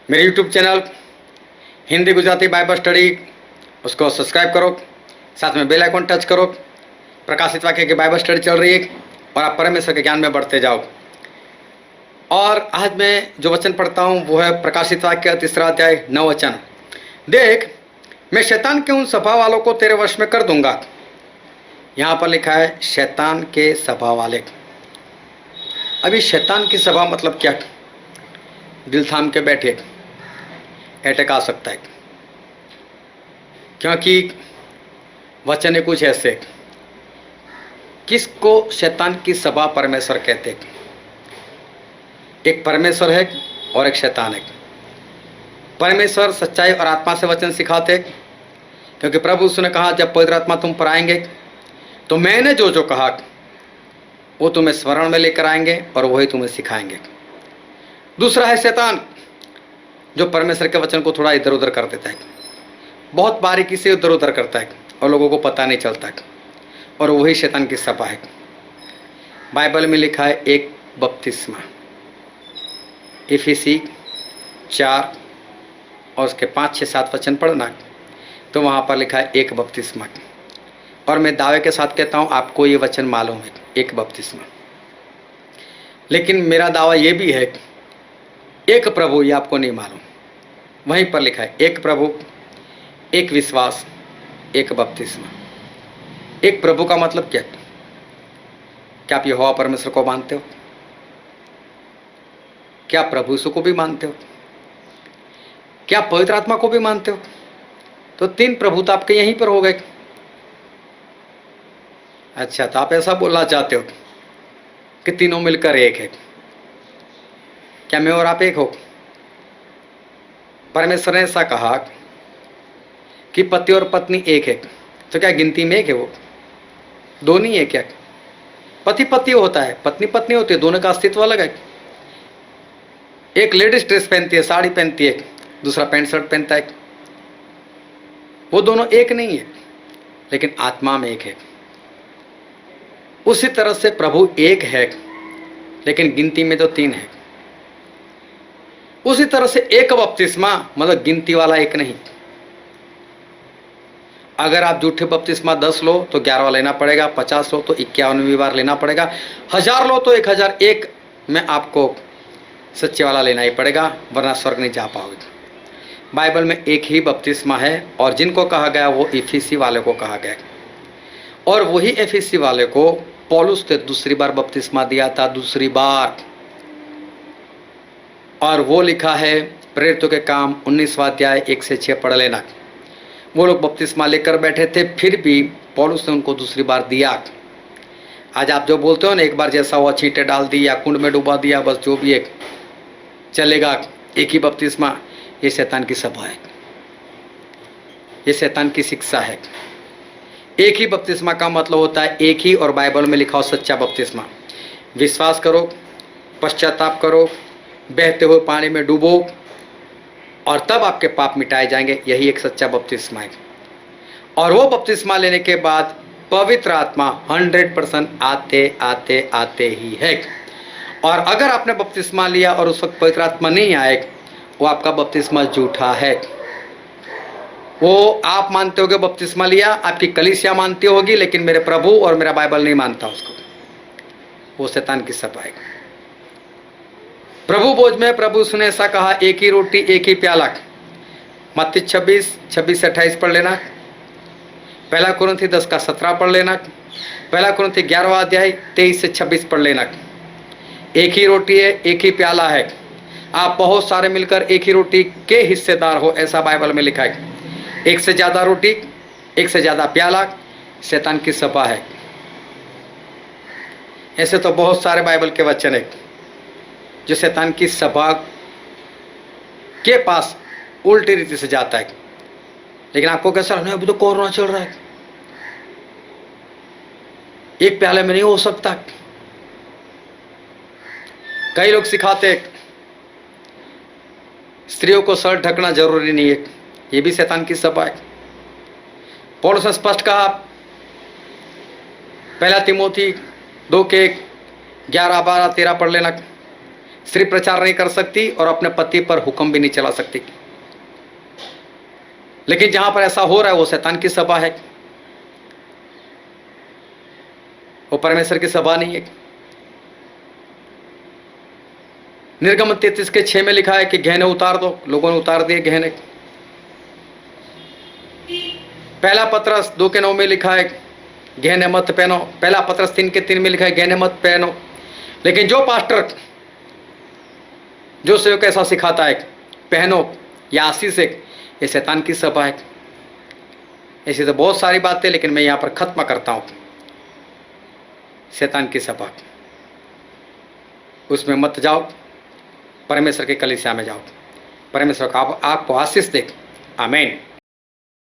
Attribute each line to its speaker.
Speaker 1: मेरे YouTube channel Hindi Gujarati Bible study उसको subscribe करो, साथ में बेल आइकन टच करो। प्रकाशित वाक्य की बाइबल स्टडी चल रही है और आप परमेश्वर के ज्ञान में बढ़ते जाओ। और आज मैं जो वचन पढ़ता हूँ वो है प्रकाशित वाक्य 3 अध्याय 9 वचन। देख, मैं शैतान के उन सभा वालों को तेरे वश में कर दूंगा। यहाँ पर लिखा है शैतान के सभा वाले। अभी शैतान की सभा मतलब क्या? दिल थाम के बैठे, अटैक आ सकता है, क्योंकि वचन है कुछ ऐसे। किसको शैतान की सभा परमेश्वर कहते हैं? एक परमेश्वर है और एक शैतान है। परमेश्वर सच्चाई और आत्मा से वचन सिखाते, क्योंकि प्रभु उसने कहा जब पवित्र आत्मा तुम पर आएंगे तो मैंने जो जो कहा वो तुम्हें स्मरण में लेकर आएंगे और वही तुम्हें सिखाएंगे। दूसरा है शैतान, जो परमेश्वर के वचन को थोड़ा इधर उधर कर देता है, बहुत बारीकी से इधर उधर करता है और लोगों को पता नहीं चलता है, और वही शैतान की सभा है। बाइबल में लिखा है एक बपतिस्मा, इफिसी 4 और उसके 5, 6, 7 वचन पढ़ना तो वहाँ पर लिखा है एक बपतिस्मा। और मैं दावे के साथ कहता हूँ आपको ये वचन मालूम है, एक बपतिस्मा। लेकिन मेरा दावा ये भी है एक प्रभु, ये आपको नहीं मालूम। वहीं पर लिखा है एक प्रभु, एक विश्वास, एक बपतिस्मा। एक प्रभु का मतलब क्या? क्या आप यहोवा परमेश्वर को मानते हो? क्या प्रभु यीशु को भी मानते हो? क्या पवित्र आत्मा को भी मानते हो? तो 3 प्रभु तो आपके यहीं पर हो गए। अच्छा, तो आप ऐसा बोलना चाहते हो कि तीनों मिलकर एक है? क्या मैं और आप एक हो? परमेश्वर ने ऐसा कहा कि पति और पत्नी एक है, तो क्या गिनती में एक है? वो दो नहीं है क्या? पति पति होता है, पत्नी पत्नी होती है, दोनों का अस्तित्व अलग है। एक लेडीज ड्रेस पहनती है, साड़ी पहनती है, दूसरा पैंट शर्ट पहनता है, वो दोनों एक नहीं है, लेकिन आत्मा में एक है। उसी तरह से प्रभु एक है, लेकिन गिनती में तो 3 है। उसी तरह से एक बपतिस्मा मतलब गिनती वाला एक नहीं। अगर आप झूठे बपतिस्मा 10 लो तो 11वां लेना पड़ेगा, 50 लो तो 51वीं बार लेना पड़ेगा, 1000 लो तो 1001 में आपको सच्चे वाला लेना ही पड़ेगा, वरना स्वर्ग नहीं जा पाओगे। बाइबल में एक ही बपतिस्मा है, और जिनको कहा गया वो इफिसी वाले को कहा गया, और वही इफिसी वाले को पौलुस ने दूसरी बार बपतिस्मा दिया था, दूसरी बार। और वो लिखा है प्रेरितों के काम 19वां अध्याय 1 से 6 पढ़ लेना। वो लोग बपतिस्मा लेकर बैठे थे, फिर भी पौलुस ने उनको दूसरी बार दिया। आज आप जो बोलते हो ना, एक बार जैसा हुआ छींटे डाल दी या कुंड में डुबा दिया, बस जो भी एक चलेगा, एक ही बपतिस्मा, ये शैतान की सभा है, ये शैतान की शिक्षा है। एक ही बपतिस्मा का मतलब होता है एक ही, और बाइबल में लिखा हो सच्चा बपतिस्मा। विश्वास करो, पश्चाताप करो, बहते हुए पानी में डूबो, और तब आपके पाप मिटाए जाएंगे। यही एक सच्चा बपतिस्मा है। और वो बपतिस्मा लेने के बाद पवित्र आत्मा 100% आते आते आते ही है। और अगर आपने बपतिस्मा लिया और उस वक्त पवित्र आत्मा नहीं आए, वो आपका बपतिस्मा झूठा है। वो आप मानते होगे बपतिस्मा लिया, आपकी कलीसिया मानती होगी, लेकिन मेरे प्रभु और मेरा बाइबल नहीं मानता उसको। वो शैतान की सभा है। प्रभु भोज में प्रभु उसने ऐसा कहा, एक ही रोटी एक ही प्याला। मत्ती 26 से 28 पढ़ लेना, 1 कुरिन्थी 10 का 17 पढ़ लेना, 1 कुरिन्थी 11वां अध्याय 23 से 26 पढ़ लेना। एक ही रोटी है, एक ही प्याला है, आप बहुत सारे मिलकर एक ही रोटी के हिस्सेदार हो, ऐसा बाइबल में लिखा है। एक से ज्यादा रोटी, एक से ज्यादा प्याला, शैतान की सभा है। ऐसे तो बहुत सारे बाइबल के वचन है जो शैतान की सभा के पास उल्टी रीति से जाता है। लेकिन आपको कैसा लगना है, अभी तो कोरोना चल रहा है, एक प्याले में नहीं हो सकता। कई लोग सिखाते स्त्रियों को सर ढकना जरूरी नहीं है, ये भी शैतान की सभा है। पौलुस ने स्पष्ट कहा, 1 तिमोथी 2 के 11, 12, 13 पढ़ लेना, सिर्फ प्रचार नहीं कर सकती और अपने पति पर हुक्म भी नहीं चला सकती। लेकिन जहां पर ऐसा हो रहा है वो शैतान की सभा है, वो परमेश्वर की सभा नहीं है। निर्गमन 33:6 में लिखा है कि गहने उतार दो, लोगों ने उतार दिए गहने। पहला पत्रस 2:9 में लिखा है गहने मत पहनो। पहला पत्रस 3:3 में लिखा है गहने मत पहनो। लेकिन जो पास्टर, जो सेवक ऐसा सिखाता है पहनो या आशीष है, ये शैतान की सभा है। ऐसी तो बहुत सारी बातें, लेकिन मैं यहां पर खत्म करता हूं। शैतान की सभा, उसमें मत जाओ, परमेश्वर के कलीसिया में जाओ। परमेश्वर का आपको आशीष दे। आमीन।